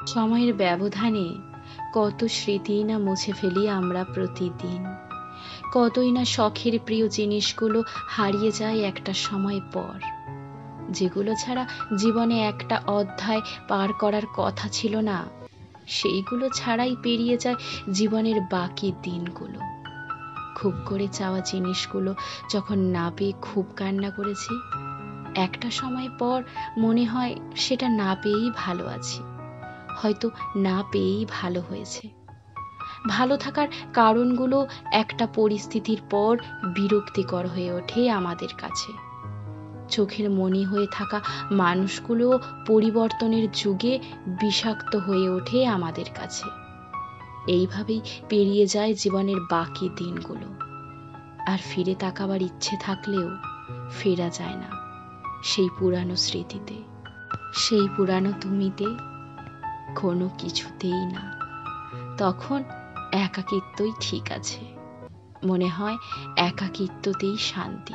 সময়ের ব্যবধানে কত স্মৃতি না মুছে ফেলি আমরা প্রতিদিন, কতই না শখের প্রিয় জিনিসগুলো হারিয়ে যায় একটা সময় পর, যেগুলো ছাড়া জীবনে একটা অধ্যায় পার করার কথা ছিল না, সেইগুলো ছাড়াই পেরিয়ে যায় জীবনের বাকি দিনগুলো। খুব করে চাওয়া জিনিসগুলো যখন না পেয়ে খুব কান্না করেছি, একটা সময় পর মনে হয় সেটা না পেয়েই ভালো আছি, হয়তো না পেয়েই ভালো হয়েছে। ভালো থাকার কারণগুলো একটা পরিস্থিতির পর বিরক্তিকর হয়ে ওঠে আমাদের কাছে। চোখের মনি হয়ে থাকা মানুষগুলো পরিবর্তনের যুগে বিষাক্ত হয়ে ওঠে আমাদের কাছে। এইভাবেই পেরিয়ে যায় জীবনের বাকি দিনগুলো। আর ফিরে তাকাবার ইচ্ছে থাকলেও ফেরা যায় না সেই পুরানো স্মৃতিতে, সেই পুরানো তুমিতে, কোনো কিছুতেই না। তখন একাকিত্বই ঠিক আছে, মনে হয় একাকিত্বতেই শান্তি।